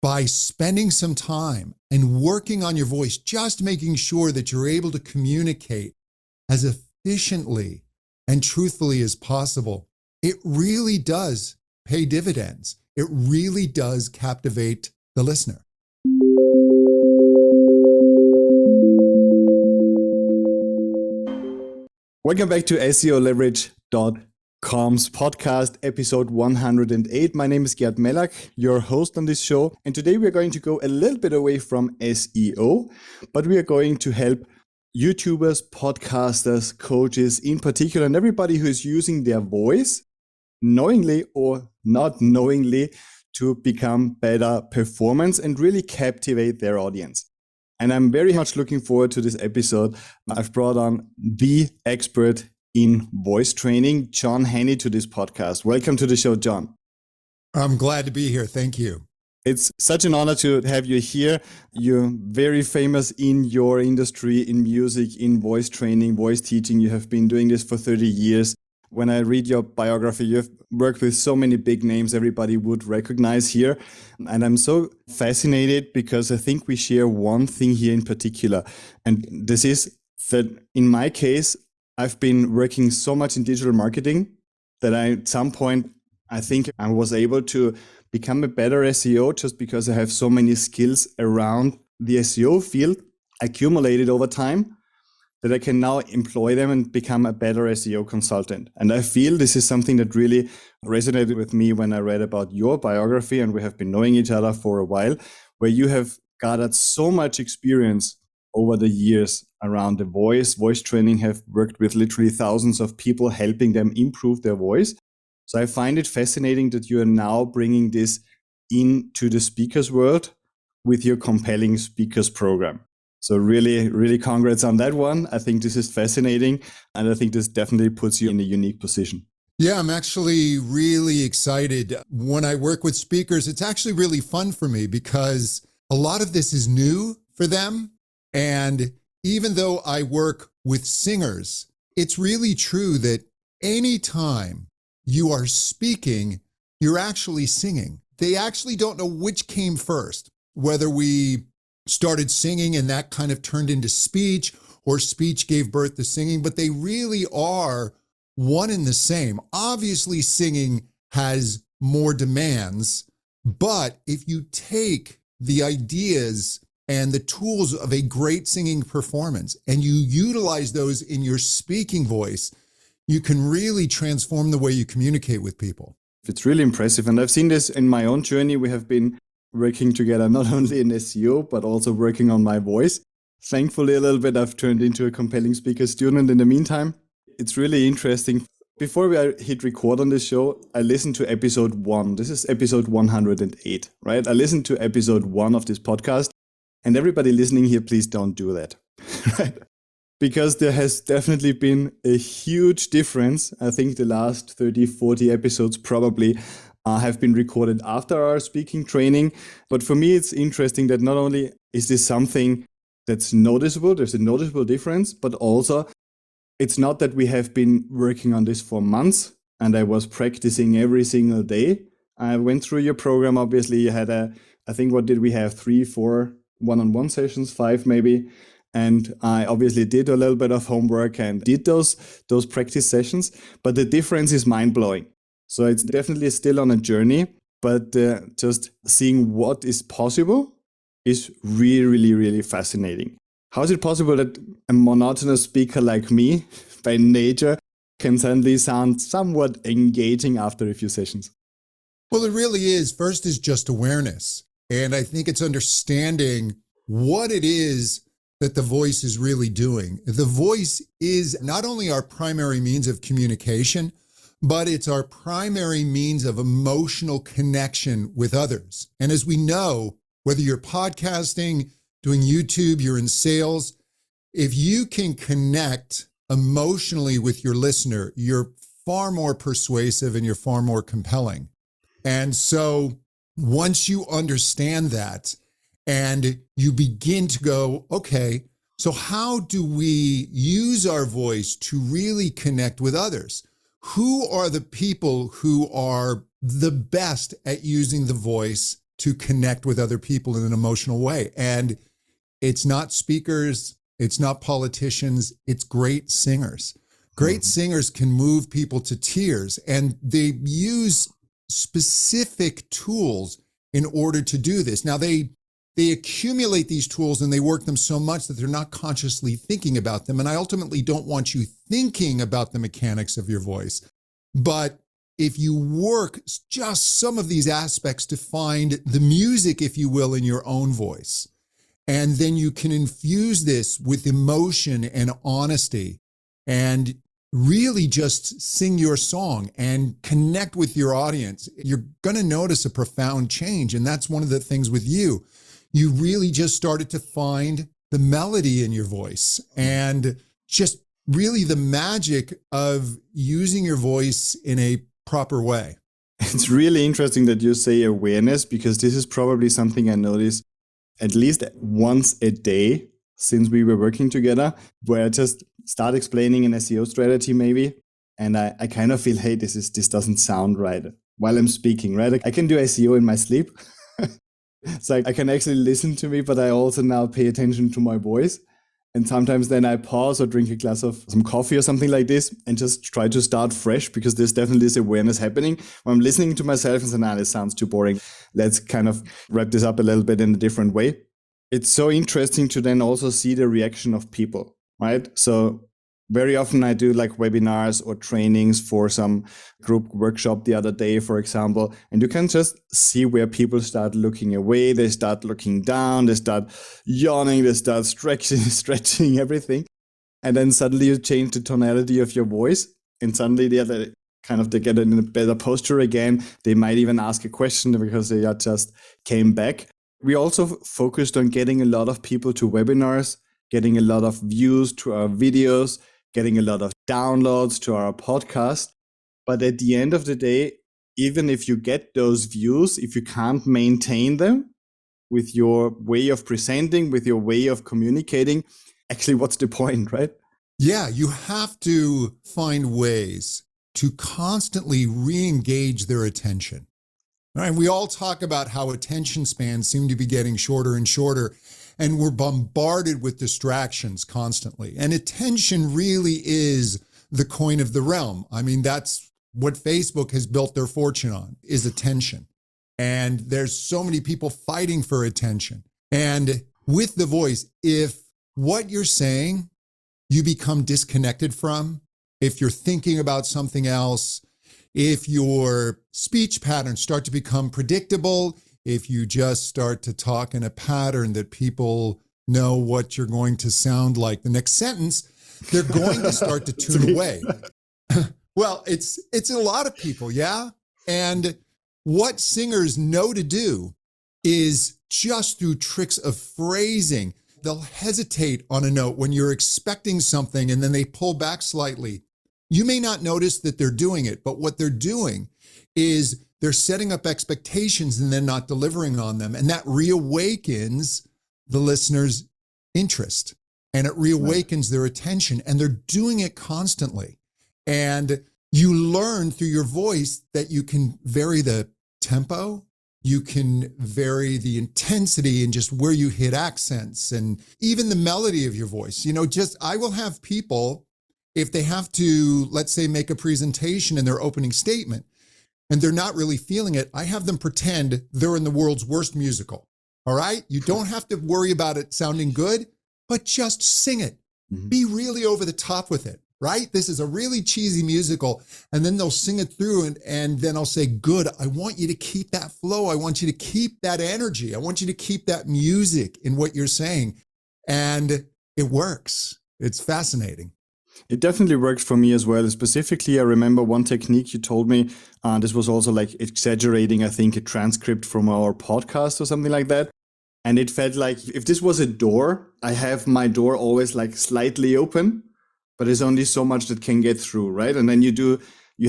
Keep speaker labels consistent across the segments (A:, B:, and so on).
A: by spending some time and working on your voice, just making sure that you're able to communicate as efficiently and truthfully as possible, it really does pay dividends. It really does captivate the listener.
B: Welcome back to SEOleverage.com's podcast, episode 108. My name is Gert, your host on this show. And today we're going to go a little bit away from SEO, but we are going to help YouTubers, podcasters, coaches in particular, and everybody who is using their voice, knowingly or not knowingly, to become better performance and really captivate their audience. And I'm very much looking forward to this episode. I've brought on the expert in voice training, John Henny, to this podcast. Welcome to the show, John.
A: I'm glad to be here. Thank you.
B: It's such an honor to have you here. You're very famous in your industry, in music, in voice training, voice teaching. You have been doing this for 30 years. When I read your biography, you've worked with so many big names everybody would recognize here. And I'm so fascinated because I think we share one thing here in particular. And this is that in my case, I've been working so much in digital marketing that at some point, I think I was able to become a better SEO just because I have so many skills around the SEO field accumulated over time, that I can now employ them and become a better SEO consultant. And I feel this is something that really resonated with me when I read about your biography, and we have been knowing each other for a while, where you have gathered so much experience over the years around the voice training, have worked with literally thousands of people, helping them improve their voice. So I find it fascinating that you are now bringing this into the speakers world with your Compelling Speakers program. So really, really congrats on that one. I think this is fascinating, and I think this definitely puts you in a unique position.
A: Yeah, I'm actually really excited. When I work with speakers, it's actually really fun for me because a lot of this is new for them. And even though I work with singers, it's really true that anytime you are speaking, you're actually singing. They actually don't know which came first, whether we started singing and that kind of turned into speech, or speech gave birth to singing, but they really are one and the same. Obviously, singing has more demands, but if you take the ideas and the tools of a great singing performance and you utilize those in your speaking voice, you can really transform the way you communicate with people.
B: It's really impressive. And I've seen this in my own journey. We have been working together, not only in SEO, but also working on my voice. Thankfully, a little bit, I've turned into a compelling speaker student in the meantime. It's really interesting. Before we hit record on this show, I listened to episode 1. This is episode 108, right? I listened to episode 1 of this podcast, and everybody listening here, please don't do that, right? Because there has definitely been a huge difference. I think the last 30, 40 episodes probably have been recorded after our speaking training. But for me, it's interesting that not only is this something that's noticeable, there's a noticeable difference, but also it's not that we have been working on this for months and I was practicing every single day. I went through your program. Obviously, you had I think, what did we have? 3, 4 one-on-one sessions, 5 maybe. And I obviously did a little bit of homework and did those practice sessions. But the difference is mind-blowing. So it's definitely still on a journey, but just seeing what is possible is really, really, really fascinating. How is it possible that a monotonous speaker like me, by nature, can suddenly sound somewhat engaging after a few sessions?
A: Well, it really is. First is just awareness. And I think it's understanding what it is that the voice is really doing. The voice is not only our primary means of communication, but it's our primary means of emotional connection with others. And as we know, whether you're podcasting, doing YouTube, you're in sales, if you can connect emotionally with your listener, you're far more persuasive and you're far more compelling. And so once you understand that and you begin to go, okay, so how do we use our voice to really connect with others? Who are the people who are the best at using the voice to connect with other people in an emotional way. And it's not speakers, it's not politicians, it's great singers. Great singers can move people to tears, and they use specific tools in order to do this. Now, they accumulate these tools and they work them so much that they're not consciously thinking about them. And I ultimately don't want you thinking about the mechanics of your voice. But if you work just some of these aspects to find the music, if you will, in your own voice, and then you can infuse this with emotion and honesty and really just sing your song and connect with your audience, you're going to notice a profound change. And that's one of the things with you. You really just started to find the melody in your voice and just really the magic of using your voice in a proper way.
B: It's really interesting that you say awareness, because this is probably something I notice at least once a day since we were working together, where I just start explaining an SEO strategy maybe, and I kind of feel, hey, this doesn't sound right while I'm speaking, right? I can do SEO in my sleep. It's like I can actually listen to me, but I also now pay attention to my voice. And sometimes then I pause or drink a glass of some coffee or something like this and just try to start fresh, because there's definitely this awareness happening when I'm listening to myself and saying, this sounds too boring. Let's kind of wrap this up a little bit in a different way. It's so interesting to then also see the reaction of people, right? So very often I do like webinars or trainings for some group workshop the other day, for example, and you can just see where people start looking away, they start looking down, they start yawning, they start stretching everything. And then suddenly you change the tonality of your voice, and suddenly they get in a better posture again. They might even ask a question because they just came back. We also focused on getting a lot of people to webinars, getting a lot of views to our videos, getting a lot of downloads to our podcast. But at the end of the day, even if you get those views, if you can't maintain them with your way of presenting, with your way of communicating, actually, what's the point, right?
A: Yeah, you have to find ways to constantly re-engage their attention. All right, we all talk about how attention spans seem to be getting shorter and shorter, and we're bombarded with distractions constantly. And attention really is the coin of the realm. I mean, that's what Facebook has built their fortune on, is attention. And there's so many people fighting for attention. And with the voice, if what you're saying you become disconnected from, if you're thinking about something else, if your speech patterns start to become predictable, if you just start to talk in a pattern that people know what you're going to sound like the next sentence, they're going to start to tune away. Well, it's a lot of people, yeah? And what singers know to do is just through tricks of phrasing, they'll hesitate on a note when you're expecting something and then they pull back slightly. You may not notice that they're doing it, but what they're doing is they're setting up expectations and then not delivering on them. And that reawakens the listener's interest and it reawakens their attention, and they're doing it constantly. And you learn through your voice that you can vary the tempo, you can vary the intensity and just where you hit accents and even the melody of your voice. I will have people, if they have to, let's say, make a presentation in their opening statement and they're not really feeling it, I have them pretend they're in the world's worst musical. All right? You don't have to worry about it sounding good, but just sing it. Mm-hmm. Be really over the top with it, right? This is a really cheesy musical. And then they'll sing it through and then I'll say, good, I want you to keep that flow. I want you to keep that energy. I want you to keep that music in what you're saying. And it works. It's fascinating.
B: It definitely works for me as well. Specifically, I remember one technique you told me, this was also like exaggerating, I think, a transcript from our podcast or something like that. And it felt like if this was a door, I have my door always like slightly open, but there's only so much that can get through, right? And then you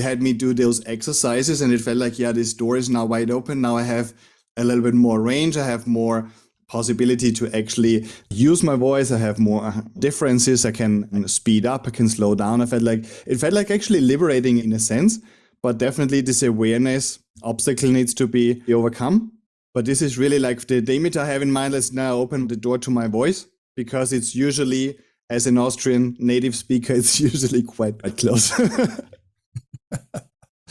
B: had me do those exercises and it felt like, yeah, this door is now wide open. Now I have a little bit more range. I have more possibility to actually use my voice. I have more differences. I can speed up. I can slow down. It felt like actually liberating in a sense, but definitely this awareness obstacle needs to be overcome. But this is really like the image I have in mind. Let's now open the door to my voice, because it's usually, as an Austrian native speaker, it's usually quite close.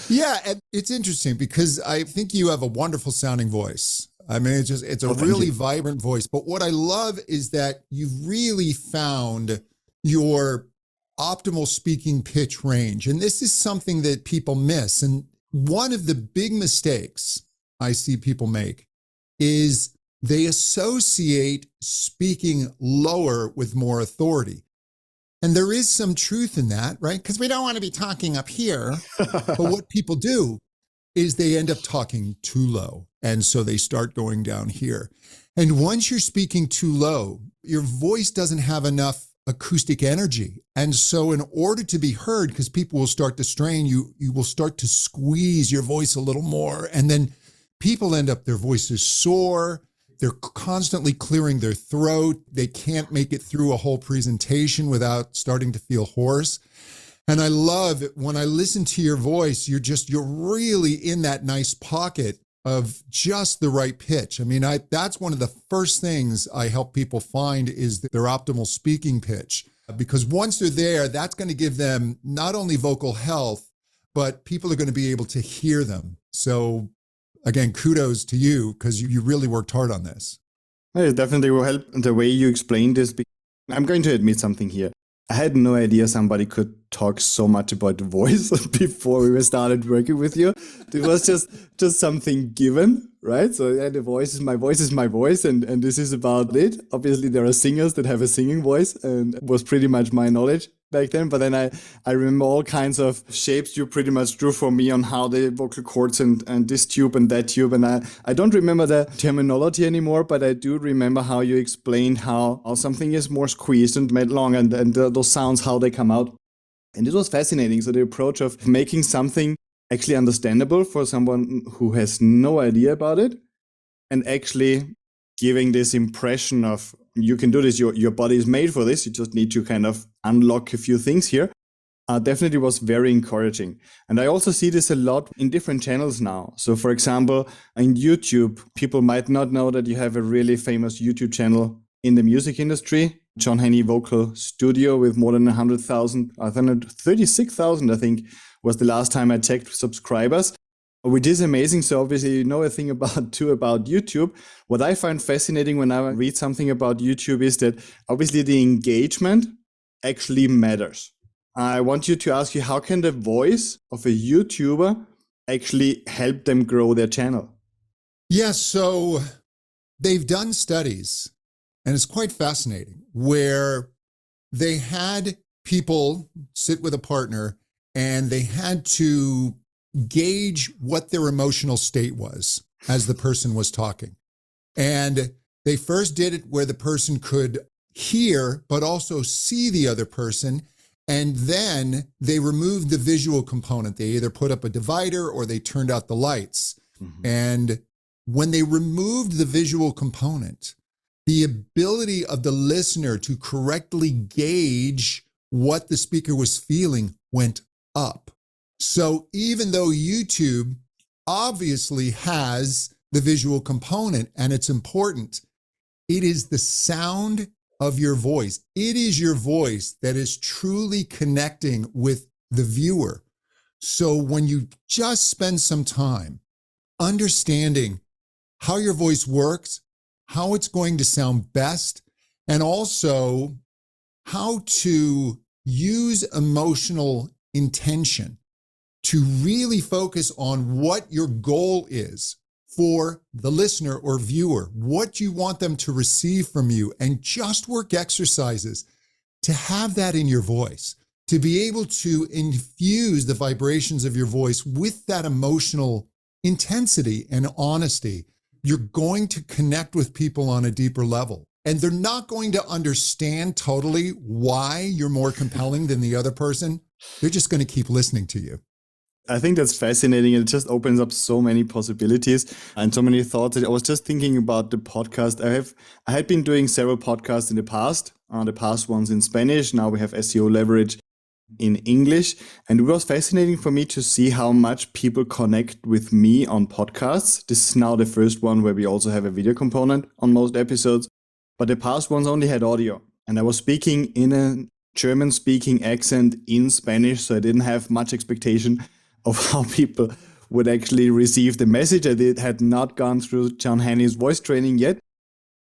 A: Yeah, and it's interesting because I think you have a wonderful sounding voice. I mean, it's a
B: Thank
A: really
B: you.
A: vibrant voice. But what I love is that you've really found your optimal speaking pitch range. And this is something that people miss. And one of the big mistakes I see people make is they associate speaking lower with more authority. And there is some truth in that, right? Because we don't want to be talking up here. But what people do is they end up talking too low. And so they start going down here. And once you're speaking too low, your voice doesn't have enough acoustic energy. And so in order to be heard, because people will start to strain, you will start to squeeze your voice a little more. And then people end up, their voices sore. They're constantly clearing their throat. They can't make it through a whole presentation without starting to feel hoarse. And I love it when I listen to your voice, you're really in that nice pocket of just the right pitch. I mean, that's one of the first things I help people find is their optimal speaking pitch. Because once they're there, that's going to give them not only vocal health, but people are going to be able to hear them. So again, kudos to you because you really worked hard on this.
B: It definitely will help the way you explained this. I'm going to admit something here. I had no idea somebody could talk so much about the voice before we started working with you. It was just something given, right? So yeah, the voice is my voice, and this is about it. Obviously, there are singers that have a singing voice, and it was pretty much my knowledge back then. But then I remember all kinds of shapes you pretty much drew for me on how the vocal cords and this tube and that tube. And I don't remember the terminology anymore, but I do remember how you explained how something is more squeezed and made long and those sounds, how they come out. And it was fascinating. So the approach of making something actually understandable for someone who has no idea about it, and actually giving this impression of you can do this, your body is made for this, you just need to kind of unlock a few things here, definitely was very encouraging. And I also see this a lot in different channels now. So for example, in YouTube, people might not know that you have a really famous YouTube channel in the music industry, John Henny Vocal Studio, with more than 100,000, 136,000, I think, was the last time I checked subscribers, which is amazing. So obviously you know a thing about YouTube. What I find fascinating when I read something about YouTube is that obviously the engagement actually matters. I want you to ask you, how can the voice of a YouTuber actually help them grow their channel?
A: Yeah, so they've done studies, and it's quite fascinating, where they had people sit with a partner and they had to gauge what their emotional state was as the person was talking. And they first did it where the person could hear, but also see the other person. And then they removed the visual component. They either put up a divider or they turned out the lights. Mm-hmm. And when they removed the visual component, the ability of the listener to correctly gauge what the speaker was feeling went up. So even though YouTube obviously has the visual component and it's important, it is the sound of your voice. It is your voice that is truly connecting with the viewer. So when you just spend some time understanding how your voice works, how it's going to sound best, and also how to use emotional intention to really focus on what your goal is for the listener or viewer, what you want them to receive from you, and just work exercises to have that in your voice, to be able to infuse the vibrations of your voice with that emotional intensity and honesty. You're going to connect with people on a deeper level. And they're not going to understand totally why you're more compelling than the other person. They're just going to keep listening to you.
B: I think that's fascinating. It just opens up so many possibilities and so many thoughts. I was just thinking about the podcast. I had been doing several podcasts in the past ones in Spanish. Now we have SEO Leverage in English. And it was fascinating for me to see how much people connect with me on podcasts. This is now the first one where we also have a video component on most episodes, but the past ones only had audio. And I was speaking in a German speaking accent in Spanish, so I didn't have much expectation of how people would actually receive the message. I had not gone through John Henny's voice training yet,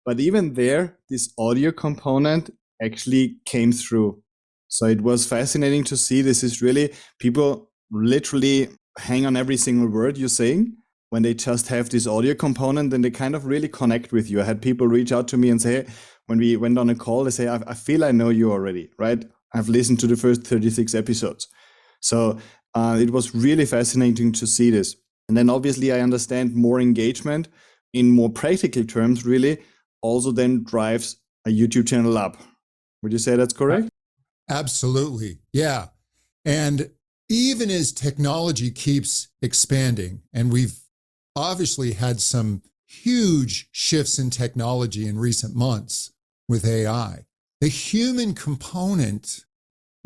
B: but even there, this audio component actually came through. So it was fascinating to see. This is really, people literally hang on every single word you're saying. When they just have this audio component, then they kind of really connect with you. I had people reach out to me and say, hey, when we went on a call, they say, I feel I know you already, right? I've listened to the first 36 episodes. So it was really fascinating to see this. And then obviously I understand more engagement in more practical terms really also then drives a YouTube channel up. Would you say that's correct?
A: Absolutely. Yeah. And even as technology keeps expanding, and we've obviously had some huge shifts in technology in recent months with AI, the human component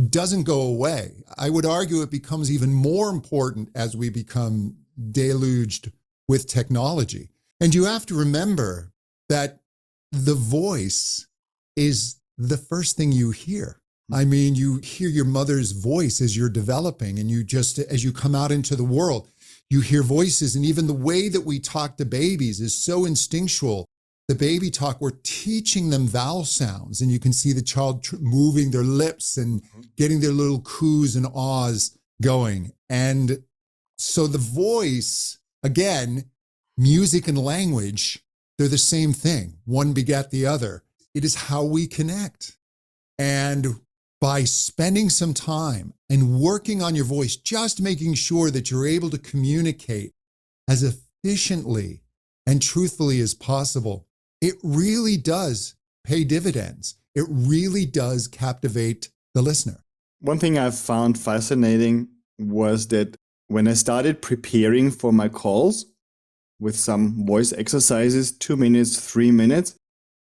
A: doesn't go away. I would argue it becomes even more important as we become deluged with technology. And you have to remember that the voice is the first thing you hear. I mean, you hear your mother's voice as you're developing, and as you come out into the world, you hear voices. And even the way that we talk to babies is so instinctual. The baby talk, we're teaching them vowel sounds, and you can see the child moving their lips and getting their little coos and ahs going. And so the voice, again, music and language, they're the same thing. One begat the other. It is how we connect. And by spending some time and working on your voice, just making sure that you're able to communicate as efficiently and truthfully as possible, it really does pay dividends. It really does captivate the listener.
B: One thing I've found fascinating was that when I started preparing for my calls with some voice exercises, 2 minutes, 3 minutes,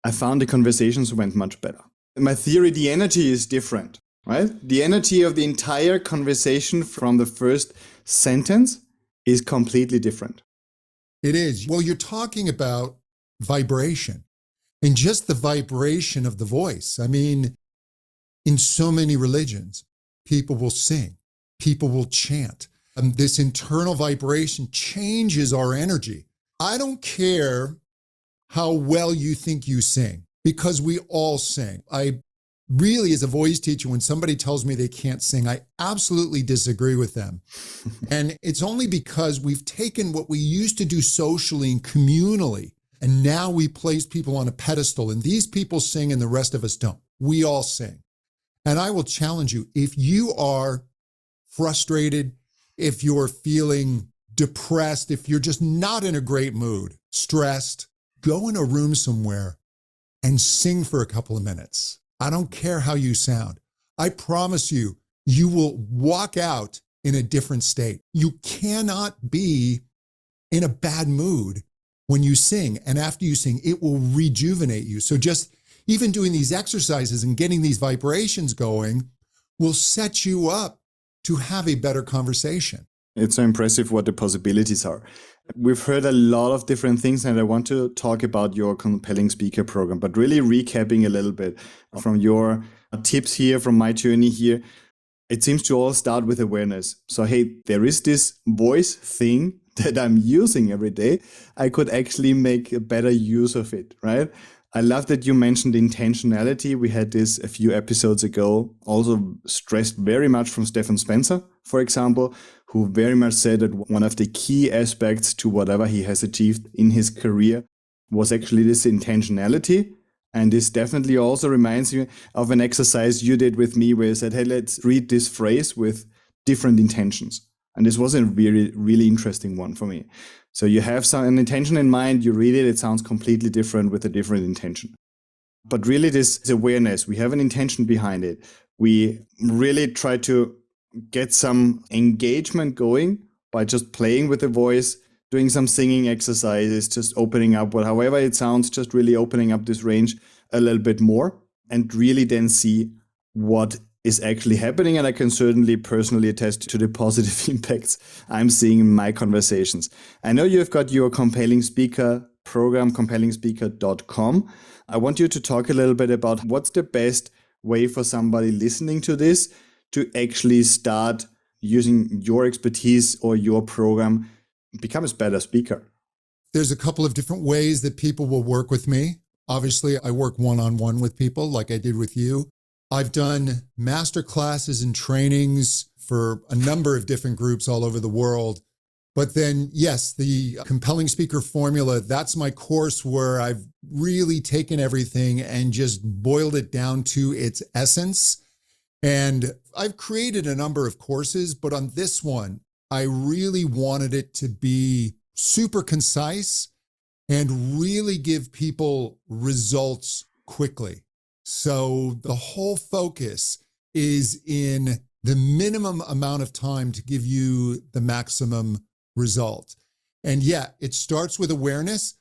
B: I found the conversations went much better. In my theory, the energy is different, right? The energy of the entire conversation from the first sentence is completely different.
A: It is. Well, you're talking about vibration and just the vibration of the voice. I mean, in so many religions, people will sing, people will chant. This internal vibration changes our energy. I don't care how well you think you sing, because we all sing. I really, as a voice teacher, when somebody tells me they can't sing, I absolutely disagree with them. And it's only because we've taken what we used to do socially and communally, and now we place people on a pedestal, and these people sing and the rest of us don't. We all sing. And I will challenge you, if you are frustrated, if you're feeling depressed, if you're just not in a great mood, stressed, go in a room somewhere and sing for a couple of minutes. I don't care how you sound. I promise you, you will walk out in a different state. You cannot be in a bad mood when you sing. And after you sing, it will rejuvenate you. So just even doing these exercises and getting these vibrations going will set you up to have a better conversation.
B: It's so impressive what the possibilities are. We've heard a lot of different things, and I want to talk about your compelling speaker program, but really recapping a little bit from your tips here, from my journey here. It seems to all start with awareness. So, hey, there is this voice thing that I'm using every day. I could actually make a better use of it, right? I love that you mentioned intentionality. We had this a few episodes ago, also stressed very much from Stefan Spencer, for example, who very much said that one of the key aspects to whatever he has achieved in his career was actually this intentionality. And this definitely also reminds me of an exercise you did with me where you said, hey, let's read this phrase with different intentions. And this was a really, really interesting one for me. So you have an intention in mind, you read it, it sounds completely different with a different intention. But really this is awareness. We have an intention behind it. We really try to get some engagement going by just playing with the voice, doing some singing exercises, just opening up, however it sounds, just really opening up this range a little bit more, and really then see what is actually happening. And I can certainly personally attest to the positive impacts I'm seeing in my conversations. I know you've got your compelling speaker program, compellingspeaker.com. I want you to talk a little bit about what's the best way for somebody listening to this to actually start using your expertise or your program, become a better speaker.
A: There's a couple of different ways that people will work with me. Obviously, I work one-on-one with people like I did with you. I've done master classes and trainings for a number of different groups all over the world. But then, yes, the Compelling Speaker Formula, that's my course where I've really taken everything and just boiled it down to its essence. And I've created a number of courses, but on this one, I really wanted it to be super concise and really give people results quickly. So the whole focus is in the minimum amount of time to give you the maximum result. And yeah, it starts with awareness.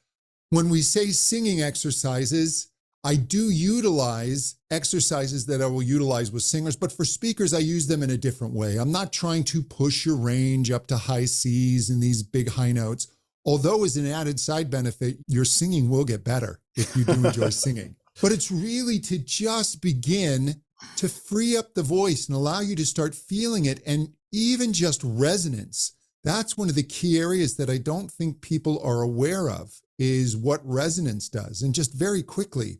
A: When we say singing exercises, I do utilize exercises that I will utilize with singers, but for speakers, I use them in a different way. I'm not trying to push your range up to high C's and these big high notes. Although as an added side benefit, your singing will get better if you do enjoy singing. But it's really to just begin to free up the voice and allow you to start feeling it. And even just resonance, that's one of the key areas that I don't think people are aware of, is what resonance does. And just very quickly,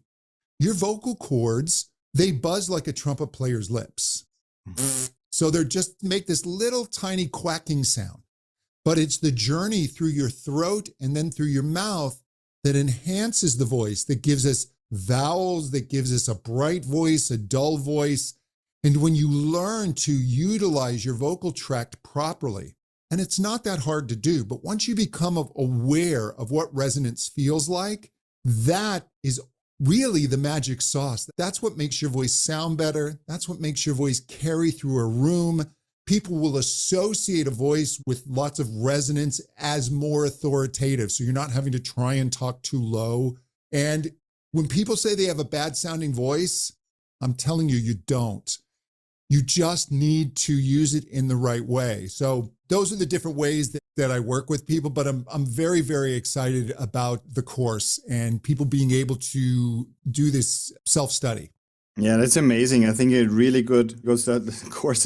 A: your vocal cords, they buzz like a trumpet player's lips. So they're just make this little tiny quacking sound. But it's the journey through your throat and then through your mouth that enhances the voice, that gives us vowels, that gives us a bright voice, a dull voice. And when you learn to utilize your vocal tract properly, and it's not that hard to do, but once you become aware of what resonance feels like, that is really the magic sauce. That's what makes your voice sound better. That's what makes your voice carry through a room. People will associate a voice with lots of resonance as more authoritative. So you're not having to try and talk too low. And when people say they have a bad sounding voice, I'm telling you, you don't. You just need to use it in the right way. So those are the different ways that I work with people, but I'm very, very excited about the course and people being able to do this self-study.
B: Yeah, that's amazing. I think it really good because that course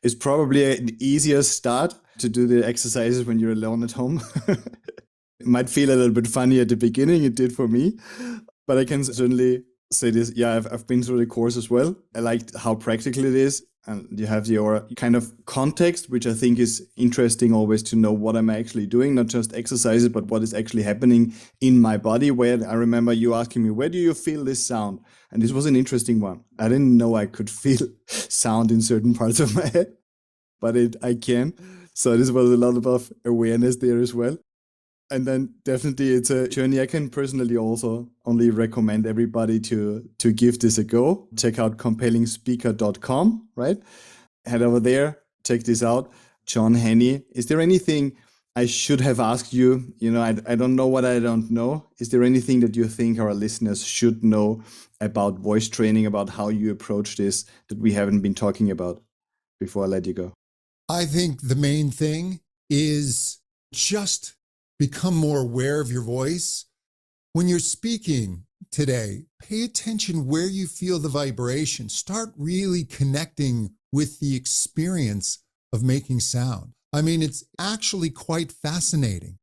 B: is probably an easier start to do the exercises when you're alone at home. It might feel a little bit funny at the beginning. It did for me, but I can certainly say this. Yeah, I've been through the course as well. I liked how practical it is. And you have your kind of context, which I think is interesting always to know what I'm actually doing, not just exercises, but what is actually happening in my body. Where I remember you asking me, where do you feel this sound? And this was an interesting one. I didn't know I could feel sound in certain parts of my head, but I can. So this was a lot of awareness there as well. And then definitely it's a journey. I can personally also only recommend everybody to give this a go. Check out compellingspeaker.com, right? Head over there, check this out. John Henny, is there anything I should have asked you? You know, I don't know what I don't know. Is there anything that you think our listeners should know about voice training, about how you approach this that we haven't been talking about before I let you go?
A: I think the main thing is just become more aware of your voice. When you're speaking today, pay attention where you feel the vibration. Start really connecting with the experience of making sound. I mean, it's actually quite fascinating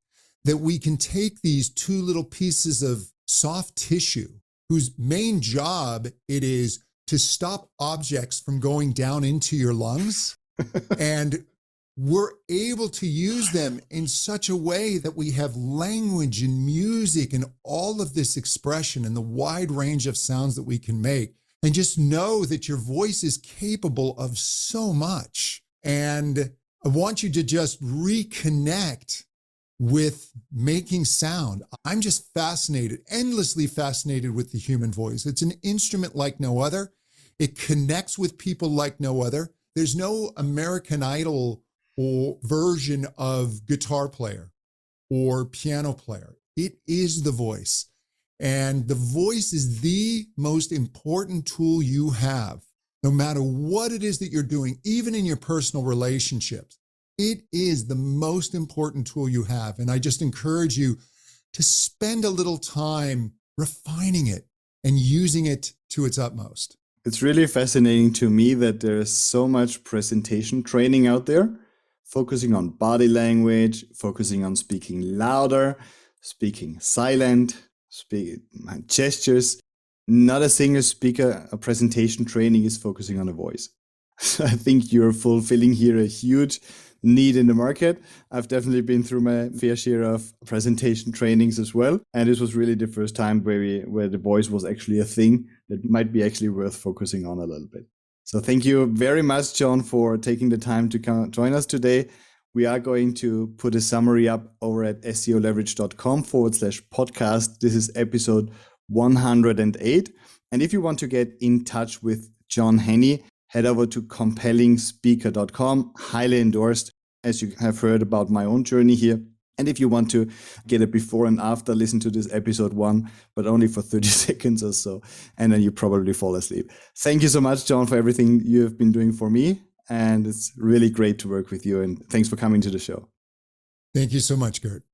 A: that we can take these two little pieces of soft tissue whose main job it is to stop objects from going down into your lungs. And we're able to use them in such a way that we have language and music and all of this expression and the wide range of sounds that we can make. And just know that your voice is capable of so much. And I want you to just reconnect with making sound. I'm just fascinated, endlessly fascinated with the human voice. It's an instrument like no other. It connects with people like no other. There's no American Idol or version of guitar player or piano player. It is the voice. And the voice is the most important tool you have. no matter what it is that you're doing, even in your personal relationships. It is the most important tool you have. And I just encourage you to spend a little time refining it and using it to its utmost.
B: It's really fascinating to me that there is so much presentation training out there, focusing on body language, focusing on speaking louder, speaking silent, speaking gestures. Not a single speaker, a presentation training is focusing on a voice. So I think you're fulfilling here a huge need in the market. I've definitely been through my fair share of presentation trainings as well. And this was really the first time where the voice was actually a thing that might be actually worth focusing on a little bit. So thank you very much, John, for taking the time to come join us today. We are going to put a summary up over at seoleverage.com/podcast. This is episode 108. And if you want to get in touch with John Henny, head over to compellingspeaker.com. Highly endorsed, as you have heard about my own journey here. And if you want to get a before and after, listen to this episode 1, but only for 30 seconds or so. And then you probably fall asleep. Thank you so much, John, for everything you have been doing for me. And it's really great to work with you. And thanks for coming to the show.
A: Thank you so much, Gert.